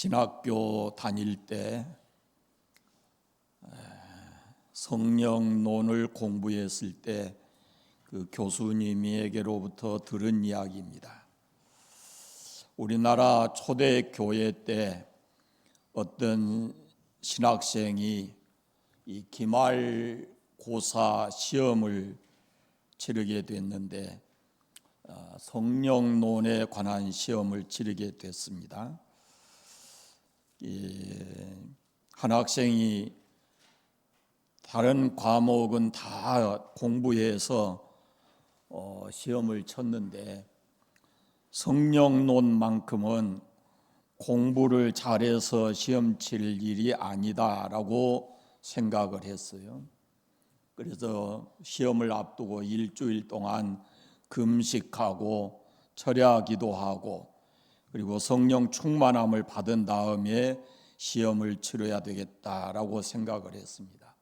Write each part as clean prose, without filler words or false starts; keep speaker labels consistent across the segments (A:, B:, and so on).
A: 신학교 다닐 때 성령론을 공부했을 때 그 교수님에게로부터 들은 이야기입니다. 우리나라 초대 교회 때 어떤 신학생이 이 기말고사 시험을 치르게 됐는데 성령론에 관한 시험을 치르게 됐습니다. 한 학생이 다른 과목은 다 공부해서 시험을 쳤는데 성령론만큼은 공부를 잘해서 시험 칠 일이 아니다라고 생각을 했어요. 그래서 시험을 앞두고 일주일 동안 금식하고 철야 기도하고 그리고 성령 충만함을 받은 다음에 시험을 치러야 되겠다라고 생각을 했습니다.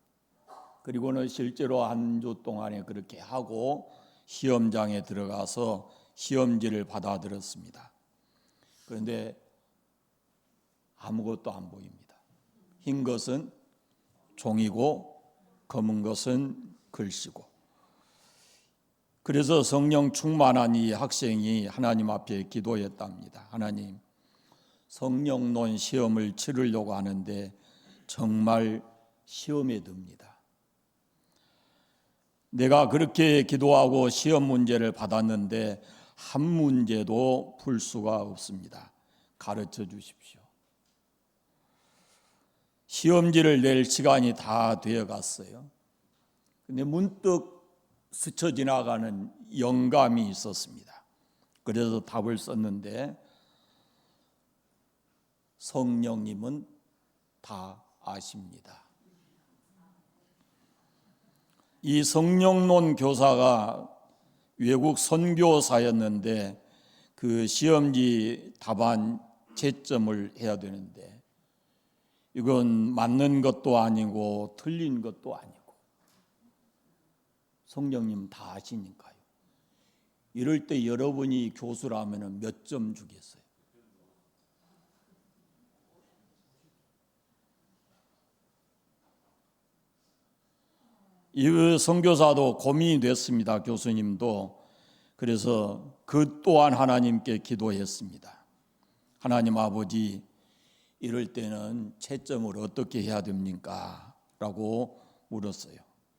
A: 그리고는 실제로 한 주 동안에 그렇게 하고 시험장에 들어가서 시험지를 받아들었습니다. 그런데 아무것도 안 보입니다. 흰 것은 종이고 검은 것은 글씨고. 그래서 성령 충만한 이 학생이 하나님 앞에 기도했답니다. 하나님, 성령론 시험을 치르려고 하는데 정말 시험에 듭니다. 내가 그렇게 기도하고 시험 문제를 받았는데 한 문제도 풀 수가 없습니다. 가르쳐 주십시오. 시험지를 낼 시간이 다 되어 갔어요. 근데 문득 스쳐 지나가는 영감이 있었습니다. 그래서 답을 썼는데 성령님은 다 아십니다. 이 성령론 교사가 외국 선교사였는데 그 시험지 답안 채점을 해야 되는데 이건 맞는 것도 아니고 틀린 것도 아니고 성령님 다 아시니까요. 이럴 때 여러분이 교수라면 몇 점 주겠어요? 이 선교사도 고민이 됐습니다. 교수님도. 그래서 그 또한 하나님께 기도했습니다. 하나님 아버지, 이럴 때는 채점을 어떻게 해야 됩니까? 라고 물었어요.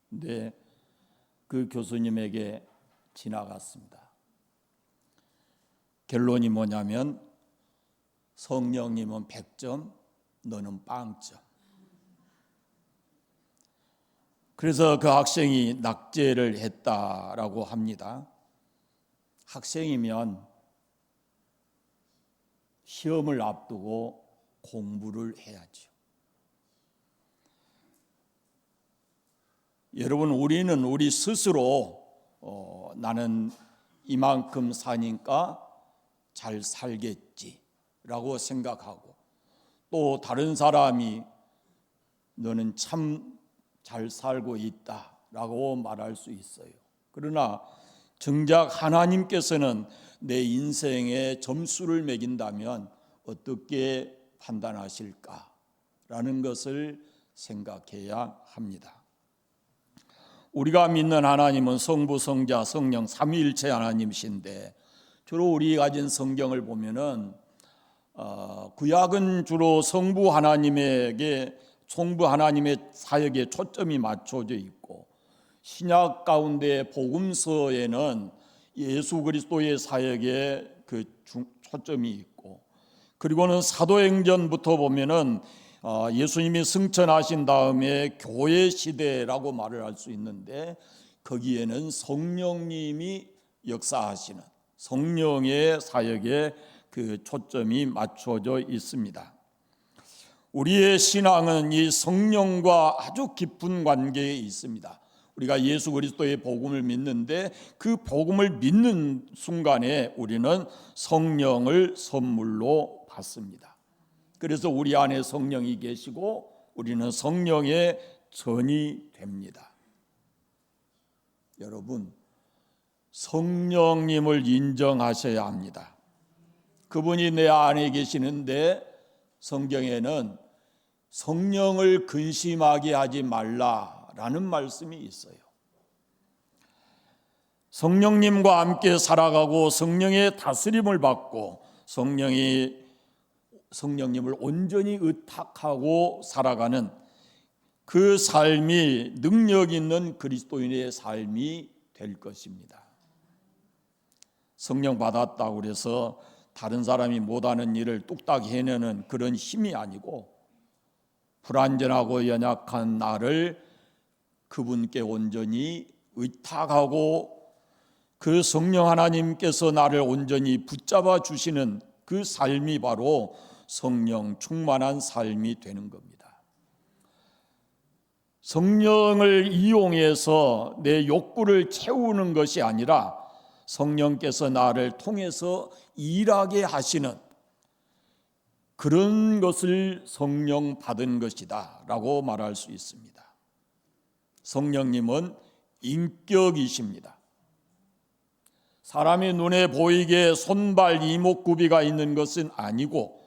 A: 근데 그 교수님에게 지나갔습니다. 결론이 뭐냐면 성령님은 100점, 너는 빵점. 그래서 그 학생이 낙제를 했다라고 합니다. 학생이면 시험을 앞두고 공부를 해야죠. 여러분, 우리는 우리 스스로 나는 이만큼 사니까 잘 살겠지라고 생각하고 또 다른 사람이 너는 참 잘 살고 있다라고 말할 수 있어요. 그러나 정작 하나님께서는 내 인생에 점수를 매긴다면 어떻게 판단하실까라는 것을 생각해야 합니다. 우리가 믿는 하나님은 성부, 성자, 성령 삼위일체 하나님이신데 주로 우리가 가진 성경을 보면은 구약은 주로 성부 하나님의 사역에 초점이 맞춰져 있고 신약 가운데 복음서에는 예수 그리스도의 사역에 그 초점이 있고 그리고는 사도행전부터 보면은 예수님이 승천하신 다음에 교회 시대라고 말을 할 수 있는데 거기에는 성령님이 역사하시는 성령의 사역에 그 초점이 맞춰져 있습니다. 우리의 신앙은 이 성령과 아주 깊은 관계에 있습니다. 우리가 예수 그리스도의 복음을 믿는데 그 복음을 믿는 순간에 우리는 성령을 선물로 받습니다. 그래서 우리 안에 성령이 계시고 우리는 성령의 전이 됩니다. 여러분, 성령님을 인정하셔야 합니다. 그분이 내 안에 계시는데 성경에는 성령을 근심하게 하지 말라라는 말씀이 있어요. 성령님과 함께 살아가고 성령의 다스림을 받고 성령님을 온전히 의탁하고 살아가는 그 삶이 능력 있는 그리스도인의 삶이 될 것입니다. 성령 받았다고 해서 다른 사람이 못하는 일을 뚝딱 해내는 그런 힘이 아니고, 불완전하고 연약한 나를 그분께 온전히 의탁하고 그 성령 하나님께서 나를 온전히 붙잡아 주시는 그 삶이 바로 성령 충만한 삶이 되는 겁니다. 성령을 이용해서 내 욕구를 채우는 것이 아니라 성령께서 나를 통해서 일하게 하시는 그런 것을 성령 받은 것이다 라고 말할 수 있습니다. 성령님은 인격이십니다. 사람의 눈에 보이게 손발 이목구비가 있는 것은 아니고,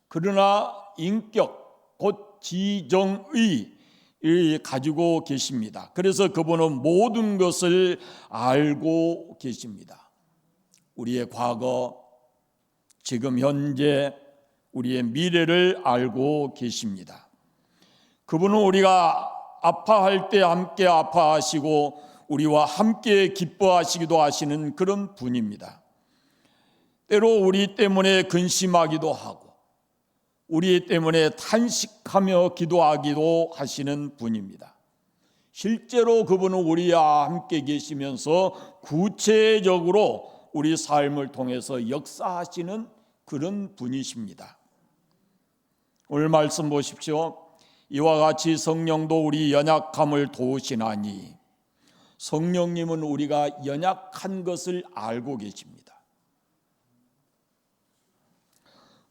A: 그러나 인격 곧 지정의 가지고 계십니다. 그래서 그분은 모든 것을 알고 계십니다. 우리의 과거, 지금 현재, 우리의 미래를 알고 계십니다. 그분은 우리가 아파할 때 함께 아파하시고 우리와 함께 기뻐하시기도 하시는 그런 분입니다. 때로 우리 때문에 근심하기도 하고 우리 때문에 탄식하며 기도하기도 하시는 분입니다. 실제로 그분은 우리와 함께 계시면서 구체적으로 우리 삶을 통해서 역사하시는 그런 분이십니다. 오늘 말씀 보십시오. 이와 같이 성령도 우리 연약함을 도우시나니, 성령님은 우리가 연약한 것을 알고 계십니다.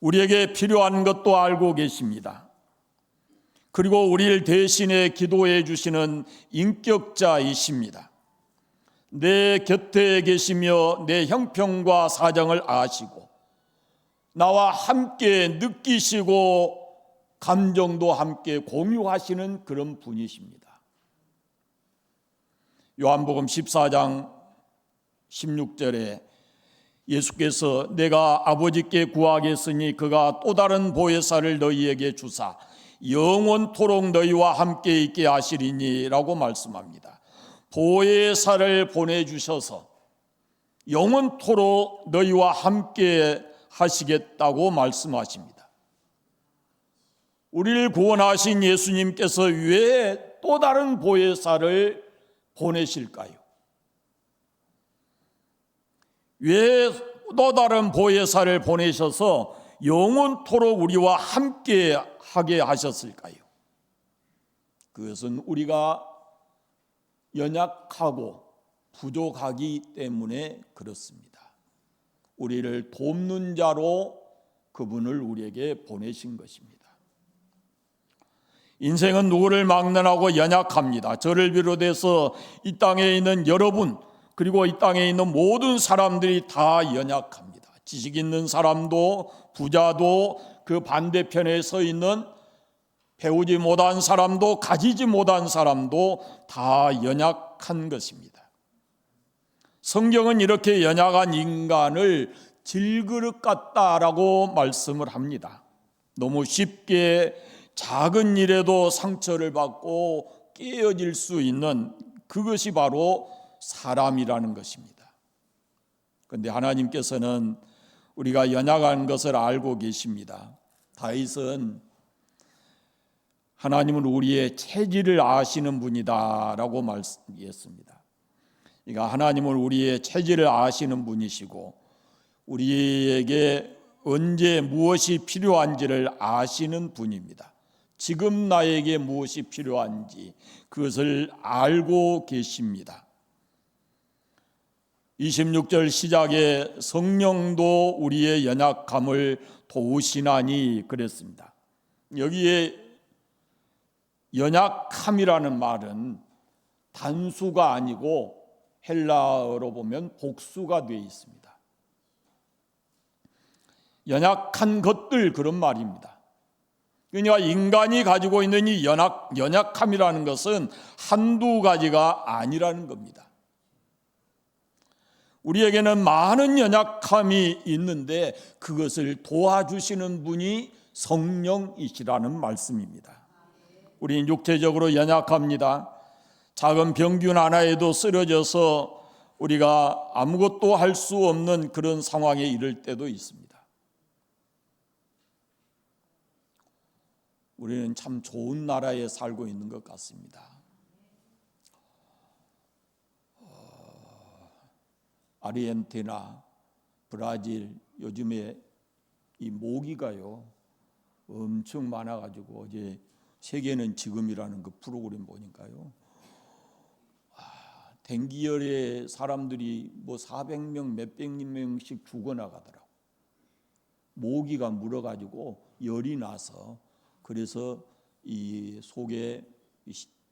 A: 우리에게 필요한 것도 알고 계십니다. 그리고 우리를 대신해 기도해 주시는 인격자이십니다. 내 곁에 계시며 내 형편과 사정을 아시고 나와 함께 느끼시고 감정도 함께 공유하시는 그런 분이십니다. 요한복음 14장 16절에 예수께서 내가 아버지께 구하겠으니 그가 또 다른 보혜사를 너희에게 주사 영원토록 너희와 함께 있게 하시리니 라고 말씀합니다. 보혜사를 보내주셔서 영원토록 너희와 함께 하시겠다고 말씀하십니다. 우리를 구원하신 예수님께서 왜 또 다른 보혜사를 보내실까요? 왜 또 다른 보혜사를 보내셔서 영원토록 우리와 함께 하게 하셨을까요? 그것은 우리가 연약하고 부족하기 때문에 그렇습니다. 우리를 돕는 자로 그분을 우리에게 보내신 것입니다. 인생은 누구를 막론하고 연약합니다. 저를 비롯해서 이 땅에 있는 여러분, 그리고 이 땅에 있는 모든 사람들이 다 연약합니다. 지식 있는 사람도 부자도 그 반대편에 서 있는 배우지 못한 사람도 가지지 못한 사람도 다 연약한 것입니다. 성경은 이렇게 연약한 인간을 질그릇 같다라고 말씀을 합니다. 너무 쉽게 작은 일에도 상처를 받고 깨어질 수 있는 그것이 바로 사람이라는 것입니다. 그런데 하나님께서는 우리가 연약한 것을 알고 계십니다. 다윗은 하나님은 우리의 체질을 아시는 분이다라고 말씀했습니다. 그러니까 하나님은 우리의 체질을 아시는 분이시고 우리에게 언제 무엇이 필요한지를 아시는 분입니다. 지금 나에게 무엇이 필요한지 그것을 알고 계십니다. 26절 시작에 성령도 우리의 연약함을 도우시나니 그랬습니다. 여기에 연약함이라는 말은 단수가 아니고 헬라어로 보면 복수가 되어 있습니다. 연약한 것들 그런 말입니다. 그러니까 인간이 가지고 있는 이 연약함이라는 것은 한두 가지가 아니라는 겁니다. 우리에게는 많은 연약함이 있는데 그것을 도와주시는 분이 성령이시라는 말씀입니다. 우리는 육체적으로 연약합니다. 작은 병균 하나에도 쓰러져서 우리가 아무것도 할 수 없는 그런 상황에 이를 때도 있습니다. 우리는 참 좋은 나라에 살고 있는 것 같습니다. 아르헨티나, 브라질 요즘에 이 모기가요 엄청 많아가지고 어제 세계는 지금이라는 그 프로그램 보니까요 댕기열에 사람들이 뭐 400명 몇백 명씩 죽어나가더라고. 모기가 물어가지고 열이 나서 그래서 이 속에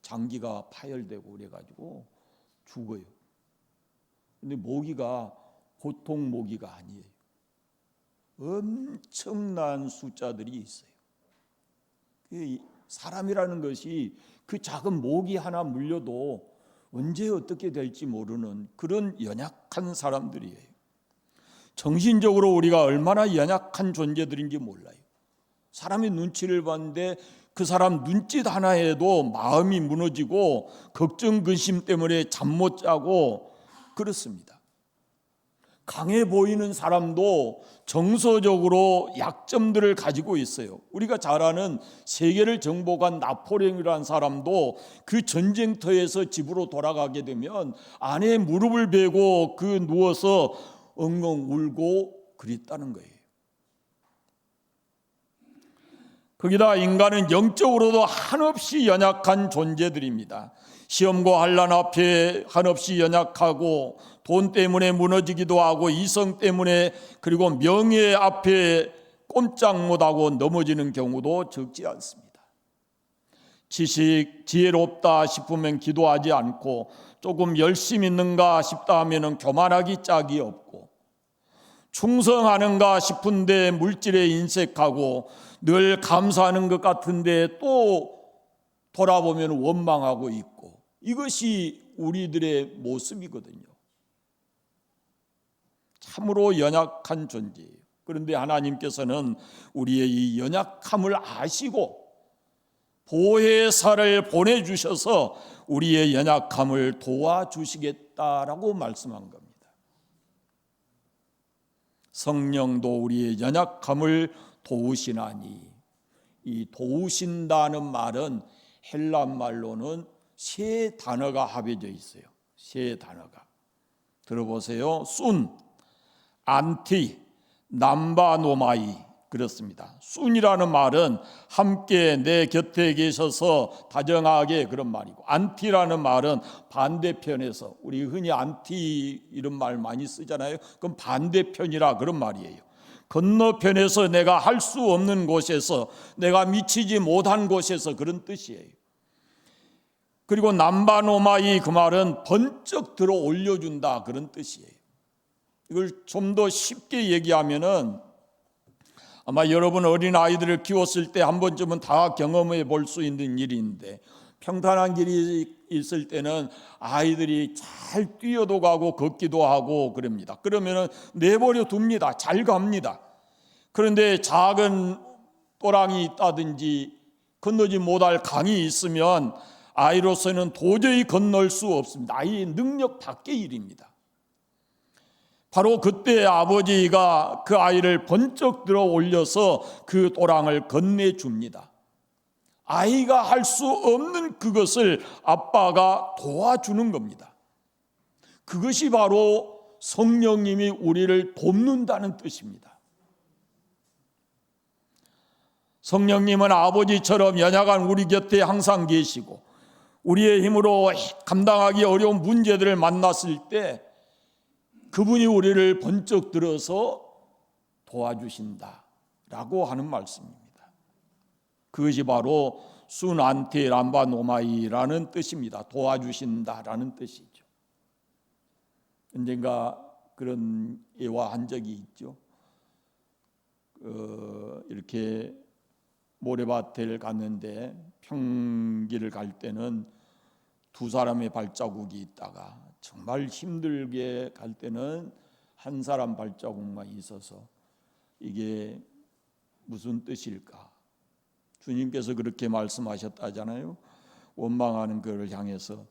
A: 장기가 파열되고 그래가지고 죽어요. 근데 모기가 보통 모기가 아니에요. 엄청난 숫자들이 있어요. 사람이라는 것이 그 작은 모기 하나 물려도 언제 어떻게 될지 모르는 그런 연약한 사람들이에요. 정신적으로 우리가 얼마나 연약한 존재들인지 몰라요. 사람의 눈치를 봤는데 그 사람 눈짓 하나에도 마음이 무너지고 걱정 근심 때문에 잠 못 자고 그렇습니다. 강해 보이는 사람도 정서적으로 약점들을 가지고 있어요. 우리가 잘 아는 세계를 정복한 나폴레옹이라는 사람도 그 전쟁터에서 집으로 돌아가게 되면 아내의 무릎을 베고 그 누워서 엉엉 울고 그랬다는 거예요. 거기다 인간은 영적으로도 한없이 연약한 존재들입니다. 시험과 환난 앞에 한없이 연약하고 돈 때문에 무너지기도 하고 이성 때문에 그리고 명예 앞에 꼼짝 못하고 넘어지는 경우도 적지 않습니다. 지혜롭다 싶으면 기도하지 않고 조금 열심 있는가 싶다 하면 교만하기 짝이 없고 충성하는가 싶은데 물질에 인색하고 늘 감사하는 것 같은데 또 돌아보면 원망하고 있고 이것이 우리들의 모습이거든요. 참으로 연약한 존재예요. 그런데 하나님께서는 우리의 이 연약함을 아시고 보혜사를 보내주셔서 우리의 연약함을 도와주시겠다라고 말씀한 겁니다. 성령도 우리의 연약함을 도우시나니, 이 도우신다는 말은 헬라 말로는 세 단어가 합해져 있어요. 세 단어가 들어보세요. 순, 안티, 남바노마이 그렇습니다. 순이라는 말은 함께 내 곁에 계셔서 다정하게 그런 말이고, 안티라는 말은 반대편에서, 우리 흔히 안티 이런 말 많이 쓰잖아요. 그럼 반대편이라 그런 말이에요. 건너편에서 내가 할 수 없는 곳에서, 내가 미치지 못한 곳에서 그런 뜻이에요. 그리고 남바노마이 그 말은 번쩍 들어 올려준다 그런 뜻이에요. 이걸 좀 더 쉽게 얘기하면은 아마 여러분 어린 아이들을 키웠을 때 한 번쯤은 다 경험해 볼 수 있는 일인데, 평탄한 길이 있을 때는 아이들이 잘 뛰어도 가고 걷기도 하고 그럽니다. 그러면은 내버려 둡니다. 잘 갑니다. 그런데 작은 또랑이 있다든지 건너지 못할 강이 있으면 아이로서는 도저히 건널 수 없습니다. 아이의 능력 밖의 일입니다. 바로 그때 아버지가 그 아이를 번쩍 들어 올려서 그 또랑을 건네줍니다. 아이가 할 수 없는 그것을 아빠가 도와주는 겁니다. 그것이 바로 성령님이 우리를 돕는다는 뜻입니다. 성령님은 아버지처럼 연약한 우리 곁에 항상 계시고, 우리의 힘으로 감당하기 어려운 문제들을 만났을 때 그분이 우리를 번쩍 들어서 도와주신다라고 하는 말씀입니다. 그것이 바로 순안테 람바노마이라는 뜻입니다. 도와주신다라는 뜻이죠. 언젠가 그런 예화한 적이 있죠. 이렇게 모래밭을 갔는데 평지를 갈 때는 두 사람의 발자국이 있다가 정말 힘들게 갈 때는 한 사람 발자국만 있어서 이게 무슨 뜻일까? 주님께서 그렇게 말씀하셨다잖아요. 원망하는 그를 향해서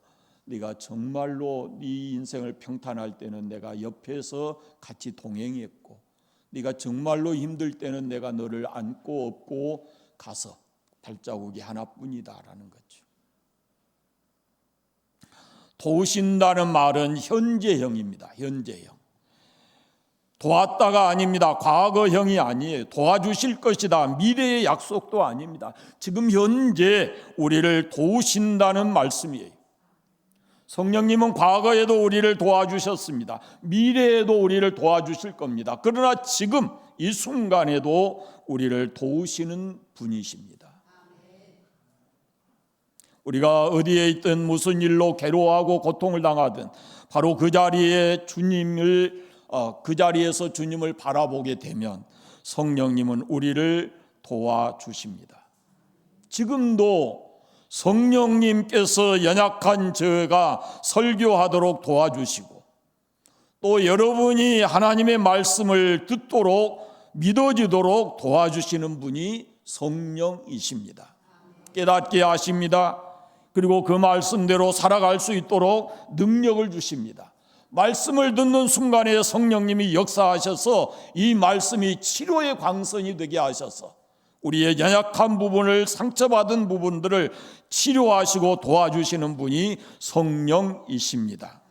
A: 네가 정말로 네 인생을 평탄할 때는 내가 옆에서 같이 동행했고 네가 정말로 힘들 때는 내가 너를 안고 업고 가서 발자국이 하나뿐이다라는 거죠. 도우신다는 말은 현재형입니다. 현재형. 도왔다가 아닙니다. 과거형이 아니에요. 도와주실 것이다. 미래의 약속도 아닙니다. 지금 현재 우리를 도우신다는 말씀이에요. 성령님은 과거에도 우리를 도와주셨습니다. 미래에도 우리를 도와주실 겁니다. 그러나 지금 이 순간에도 우리를 도우시는 분이십니다. 우리가 어디에 있든 무슨 일로 괴로워하고 고통을 당하든 바로 그 자리에서 주님을 바라보게 되면 성령님은 우리를 도와주십니다. 지금도 성령님께서 연약한 저가 설교하도록 도와주시고 또 여러분이 하나님의 말씀을 듣도록 믿어지도록 도와주시는 분이 성령이십니다. 깨닫게 하십니다. 그리고 그 말씀대로 살아갈 수 있도록 능력을 주십니다. 말씀을 듣는 순간에 성령님이 역사하셔서 이 말씀이 치료의 광선이 되게 하셔서 우리의 연약한 부분을, 상처받은 부분들을 치료하시고 도와주시는 분이 성령이십니다.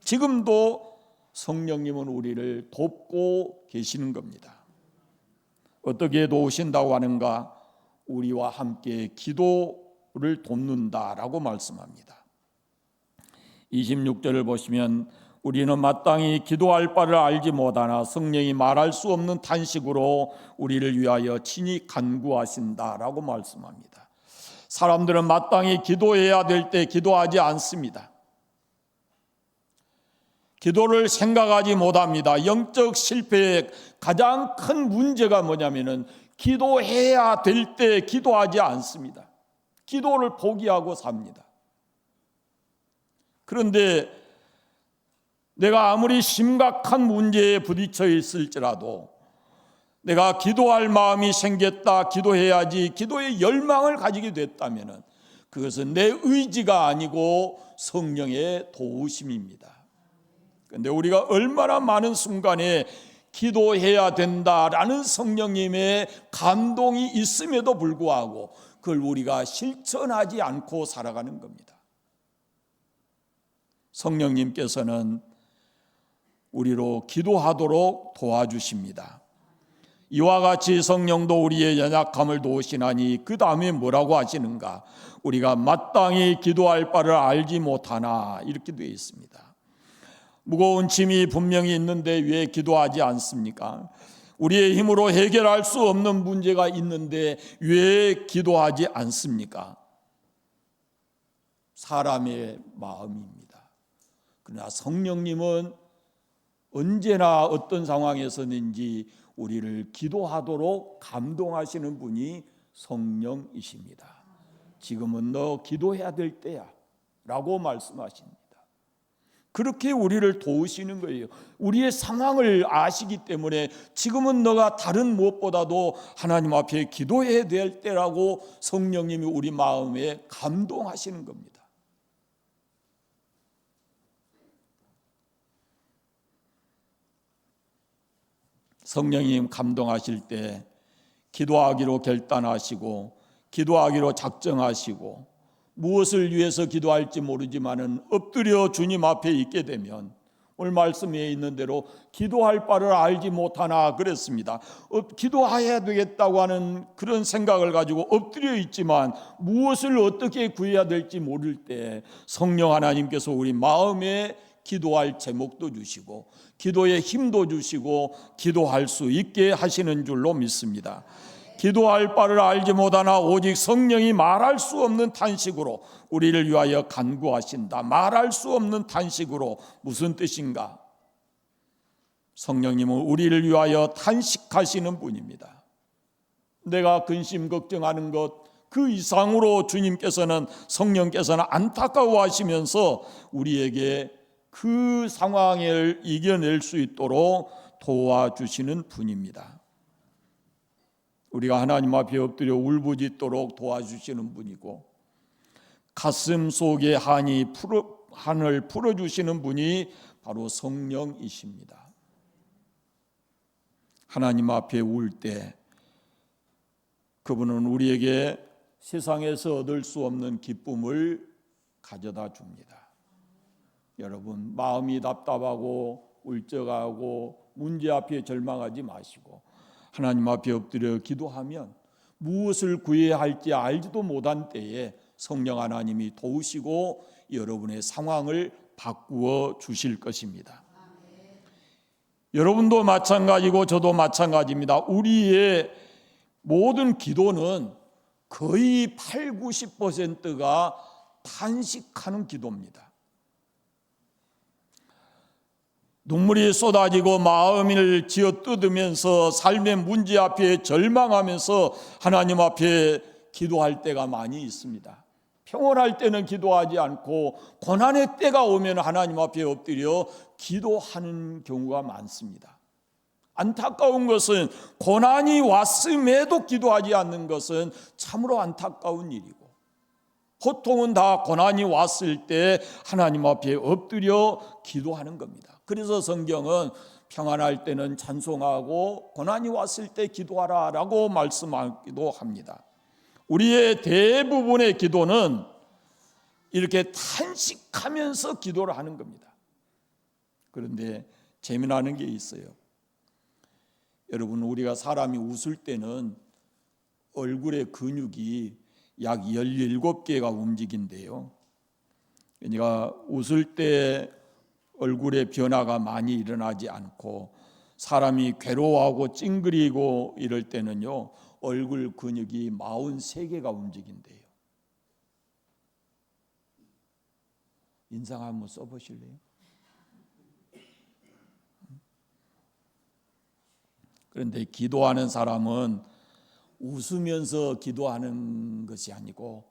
A: 지금도 성령님은 우리를 돕고 계시는 겁니다. 어떻게 도우신다고 하는가? 우리와 함께 기도를 돕는다라고 말씀합니다. 26절을 보시면 우리는 마땅히 기도할 바를 알지 못하나 성령이 말할 수 없는 탄식으로 우리를 위하여 친히 간구하신다라고 말씀합니다. 사람들은 마땅히 기도해야 될 때 기도하지 않습니다. 기도를 생각하지 못합니다. 영적 실패의 가장 큰 문제가 뭐냐면은 기도해야 될 때 기도하지 않습니다. 기도를 포기하고 삽니다. 그런데 내가 아무리 심각한 문제에 부딪혀 있을지라도 내가 기도할 마음이 생겼다, 기도해야지, 기도의 열망을 가지게 됐다면 그것은 내 의지가 아니고 성령의 도우심입니다. 그런데 우리가 얼마나 많은 순간에 기도해야 된다라는 성령님의 감동이 있음에도 불구하고 그걸 우리가 실천하지 않고 살아가는 겁니다. 성령님께서는 우리로 기도하도록 도와주십니다. 이와 같이 성령도 우리의 연약함을 도우시나니 그 다음에 뭐라고 하시는가? 우리가 마땅히 기도할 바를 알지 못하나 이렇게 되어 있습니다. 무거운 짐이 분명히 있는데 왜 기도하지 않습니까? 우리의 힘으로 해결할 수 없는 문제가 있는데 왜 기도하지 않습니까? 사람의 마음입니다. 그러나 성령님은 언제나 어떤 상황에서든지 우리를 기도하도록 감동하시는 분이 성령이십니다. 지금은 너 기도해야 될 때야 라고 말씀하십니다. 그렇게 우리를 도우시는 거예요. 우리의 상황을 아시기 때문에 지금은 너가 다른 무엇보다도 하나님 앞에 기도해야 될 때라고 성령님이 우리 마음에 감동하시는 겁니다. 성령님 감동하실 때 기도하기로 결단하시고 기도하기로 작정하시고 무엇을 위해서 기도할지 모르지만은 엎드려 주님 앞에 있게 되면 오늘 말씀에 있는 대로 기도할 바를 알지 못하나 그랬습니다. 기도해야 되겠다고 하는 그런 생각을 가지고 엎드려 있지만 무엇을 어떻게 구해야 될지 모를 때 성령 하나님께서 우리 마음에 기도할 제목도 주시고 기도의 힘도 주시고 기도할 수 있게 하시는 줄로 믿습니다. 기도할 바를 알지 못하나 오직 성령이 말할 수 없는 탄식으로 우리를 위하여 간구하신다. 말할 수 없는 탄식으로 무슨 뜻인가? 성령님은 우리를 위하여 탄식하시는 분입니다. 내가 근심 걱정하는 것 그 이상으로 주님께서는, 성령께서는 안타까워하시면서 우리에게 그 상황을 이겨낼 수 있도록 도와주시는 분입니다. 우리가 하나님 앞에 엎드려 울부짖도록 도와주시는 분이고, 가슴 속의 한을 풀어주시는 분이 바로 성령이십니다. 하나님 앞에 울 때 그분은 우리에게 세상에서 얻을 수 없는 기쁨을 가져다 줍니다. 여러분, 마음이 답답하고 울적하고 문제 앞에 절망하지 마시고 하나님 앞에 엎드려 기도하면 무엇을 구해야 할지 알지도 못한 때에 성령 하나님이 도우시고 여러분의 상황을 바꾸어 주실 것입니다. 여러분도 마찬가지고 저도 마찬가지입니다. 우리의 모든 기도는 거의 80-90%가 탄식하는 기도입니다. 눈물이 쏟아지고 마음을 쥐어뜯으면서 삶의 문제 앞에 절망하면서 하나님 앞에 기도할 때가 많이 있습니다. 평온할 때는 기도하지 않고 고난의 때가 오면 하나님 앞에 엎드려 기도하는 경우가 많습니다. 안타까운 것은 고난이 왔음에도 기도하지 않는 것은 참으로 안타까운 일이고, 보통은 다 고난이 왔을 때 하나님 앞에 엎드려 기도하는 겁니다. 그래서 성경은 평안할 때는 찬송하고 고난이 왔을 때 기도하라 라고 말씀하기도 합니다. 우리의 대부분의 기도는 이렇게 탄식하면서 기도를 하는 겁니다. 그런데 재미나는 게 있어요. 여러분, 우리가 사람이 웃을 때는 얼굴의 근육이 약 17개가 움직인대요. 그러니까 웃을 때 얼굴에 변화가 많이 일어나지 않고, 사람이 괴로워하고 찡그리고 이럴 때는요, 얼굴 근육이 43개가 움직인대요. 인상 한번 써보실래요? 그런데 기도하는 사람은 웃으면서 기도하는 것이 아니고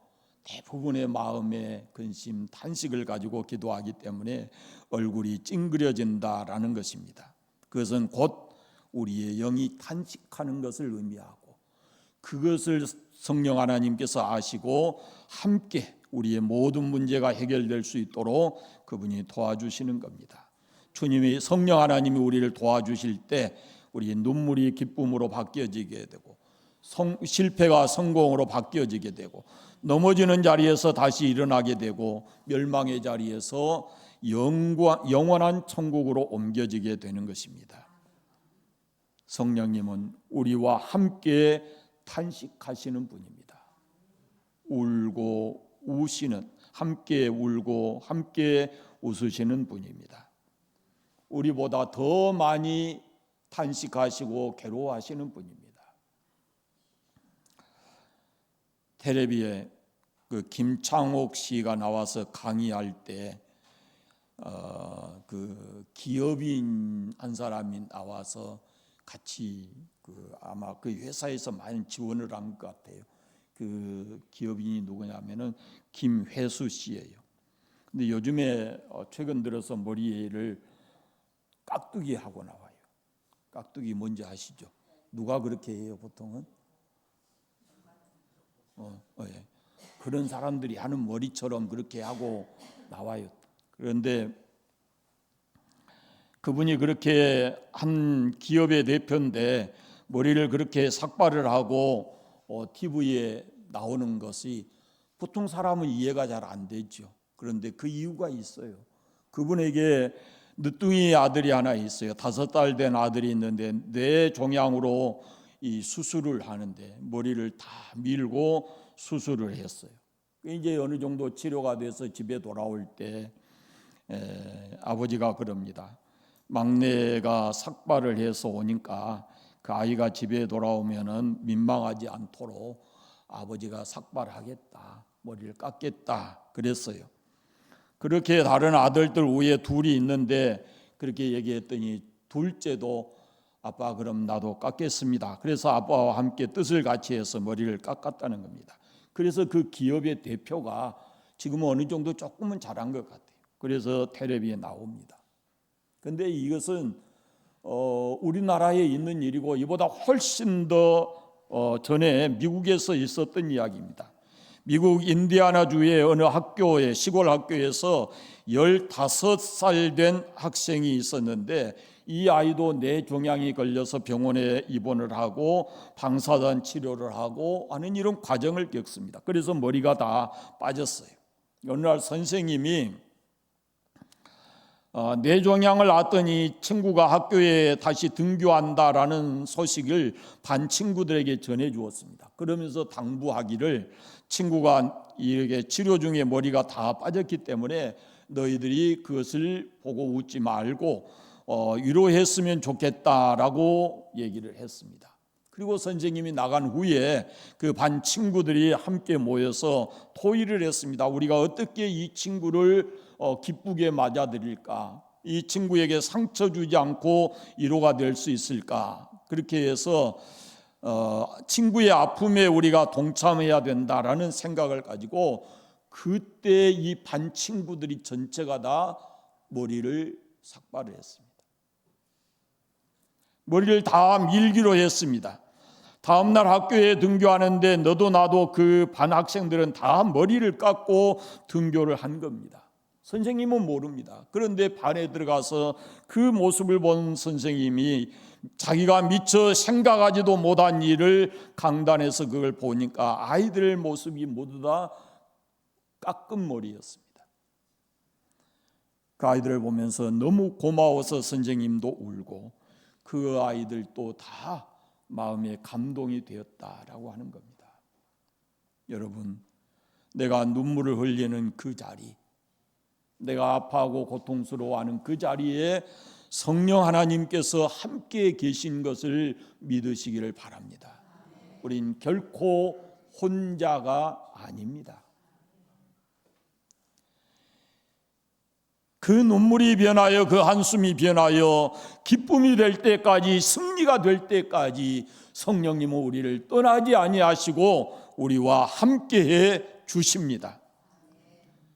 A: 대부분의 마음의 근심, 탄식을 가지고 기도하기 때문에 얼굴이 찡그려진다라는 것입니다. 그것은 곧 우리의 영이 탄식하는 것을 의미하고, 그것을 성령 하나님께서 아시고 함께 우리의 모든 문제가 해결될 수 있도록 그분이 도와주시는 겁니다. 주님이, 성령 하나님이 우리를 도와주실 때 우리의 눈물이 기쁨으로 바뀌어지게 되고, 실패가 성공으로 바뀌어지게 되고, 넘어지는 자리에서 다시 일어나게 되고, 멸망의 자리에서 영원한 천국으로 옮겨지게 되는 것입니다. 성령님은 우리와 함께 탄식하시는 분입니다. 울고 우시는, 함께 울고 함께 웃으시는 분입니다. 우리보다 더 많이 탄식하시고 괴로워하시는 분입니다. 텔레비에 그 김창옥 씨가 나와서 강의할 때 그 기업인 한 사람이 나와서 같이 아마 그 회사에서 많이 지원을 한 것 같아요. 그 기업인이 누구냐면은 김회수 씨예요. 근데 요즘에 최근 들어서 머리를 깍두기 하고 나와요. 깍두기 뭔지 아시죠? 누가 그렇게 해요, 보통은? 예. 그런 사람들이 하는 머리처럼 그렇게 하고 나와요. 그런데 그분이 그렇게 한 기업의 대표인데 머리를 그렇게 삭발을 하고 TV에 나오는 것이 보통 사람은 이해가 잘 안 되죠. 그런데 그 이유가 있어요. 그분에게 늦둥이 아들이 하나 있어요. 5달 된 아들이 있는데 뇌 종양으로 이 수술을 하는데 머리를 다 밀고 수술을 했어요. 이제 어느 정도 치료가 돼서 집에 돌아올 때 아버지가 그럽니다. 막내가 삭발을 해서 오니까 그 아이가 집에 돌아오면은 민망하지 않도록 아버지가 삭발하겠다, 머리를 깎겠다 그랬어요. 그렇게 다른 아들들 위에 둘이 있는데 그렇게 얘기했더니 둘째도 아빠 그럼 나도 깎겠습니다. 그래서 아빠와 함께 뜻을 같이 해서 머리를 깎았다는 겁니다. 그래서 그 기업의 대표가 지금 어느 정도 조금은 잘한 것 같아요. 그래서 텔레비에 나옵니다. 그런데 이것은 우리나라에 있는 일이고 이보다 훨씬 더 전에 미국에서 있었던 이야기입니다. 미국 인디아나주의 어느 학교에 시골 학교에서 15살 된 학생이 있었는데 이 아이도 뇌종양이 걸려서 병원에 입원을 하고 방사선 치료를 하고 하는 이런 과정을 겪습니다. 그래서 머리가 다 빠졌어요. 어느 날 선생님이 뇌종양을 앓더니 친구가 학교에 다시 등교한다라는 소식을 반 친구들에게 전해 주었습니다. 그러면서 당부하기를 친구가 이렇게 치료 중에 머리가 다 빠졌기 때문에 너희들이 그것을 보고 웃지 말고 위로했으면 좋겠다라고 얘기를 했습니다. 그리고 선생님이 나간 후에 그 반 친구들이 함께 모여서 토의를 했습니다. 우리가 어떻게 이 친구를 기쁘게 맞아들일까? 이 친구에게 상처 주지 않고 위로가 될 수 있을까? 그렇게 해서 친구의 아픔에 우리가 동참해야 된다라는 생각을 가지고 그때 이 반 친구들이 전체가 다 머리를 삭발을 했습니다. 머리를 다 밀기로 했습니다. 다음 날 학교에 등교하는데 너도 나도 그 반 학생들은 다 머리를 깎고 등교를 한 겁니다. 선생님은 모릅니다. 그런데 반에 들어가서 그 모습을 본 선생님이 자기가 미처 생각하지도 못한 일을 강단에서 그걸 보니까 아이들 모습이 모두 다 깎은 머리였습니다. 그 아이들을 보면서 너무 고마워서 선생님도 울고 그 아이들도 다 마음에 감동이 되었다라고 하는 겁니다. 여러분, 내가 눈물을 흘리는 그 자리, 내가 아파하고 고통스러워하는 그 자리에 성령 하나님께서 함께 계신 것을 믿으시기를 바랍니다. 우린 결코 혼자가 아닙니다. 그 눈물이 변하여 그 한숨이 변하여 기쁨이 될 때까지, 승리가 될 때까지 성령님은 우리를 떠나지 아니하시고 우리와 함께해 주십니다.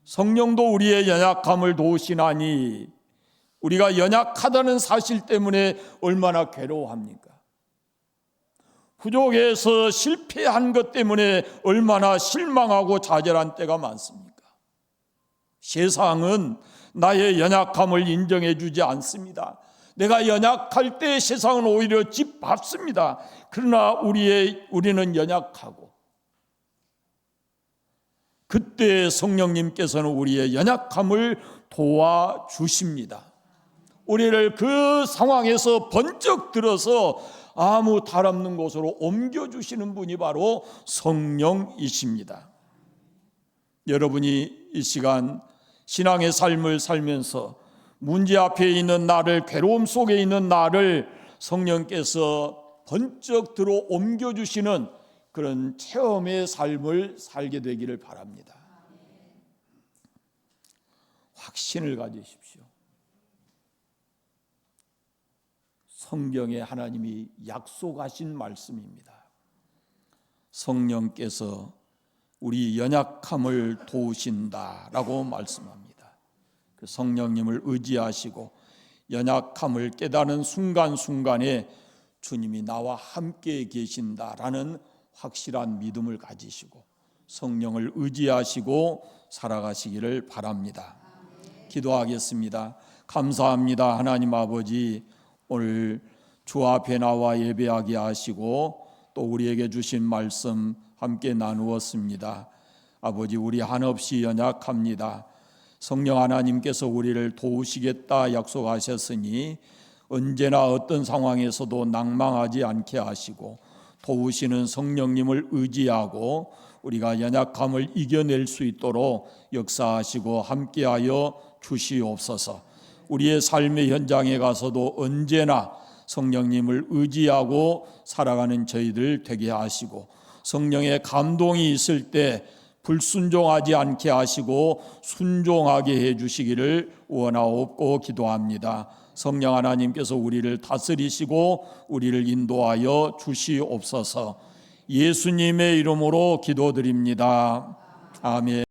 A: 성령도 우리의 연약함을 도우시나니 우리가 연약하다는 사실 때문에 얼마나 괴로워합니까? 부족해서 실패한 것 때문에 얼마나 실망하고 좌절한 때가 많습니까? 세상은 나의 연약함을 인정해 주지 않습니다. 내가 연약할 때 세상은 오히려 짓밟습니다. 그러나 우리는 연약하고 그때 성령님께서는 우리의 연약함을 도와주십니다. 우리를 그 상황에서 번쩍 들어서 아무 탈 없는 곳으로 옮겨주시는 분이 바로 성령이십니다. 여러분이 이 시간 신앙의 삶을 살면서 문제 앞에 있는 나를, 괴로움 속에 있는 나를 성령께서 번쩍 들어 옮겨주시는 그런 체험의 삶을 살게 되기를 바랍니다. 확신을 가지십시오. 성경에 하나님이 약속하신 말씀입니다. 성령께서 우리 연약함을 도우신다라고 말씀합니다. 그 성령님을 의지하시고 연약함을 깨닫는 순간순간에 주님이 나와 함께 계신다라는 확실한 믿음을 가지시고 성령을 의지하시고 살아가시기를 바랍니다. 기도하겠습니다. 감사합니다. 하나님 아버지, 오늘 주 앞에 나와 예배하게 하시고 또 우리에게 주신 말씀 함께 나누었습니다. 아버지, 우리 한없이 연약합니다. 성령 하나님께서 우리를 도우시겠다 약속하셨으니 언제나 어떤 상황에서도 낭망하지 않게 하시고 도우시는 성령님을 의지하고 우리가 연약함을 이겨낼 수 있도록 역사하시고 함께하여 주시옵소서. 우리의 삶의 현장에 가서도 언제나 성령님을 의지하고 살아가는 저희들 되게 하시고 성령의 감동이 있을 때 불순종하지 않게 하시고 순종하게 해 주시기를 원하옵고 기도합니다. 성령 하나님께서 우리를 다스리시고 우리를 인도하여 주시옵소서. 예수님의 이름으로 기도드립니다. 아멘.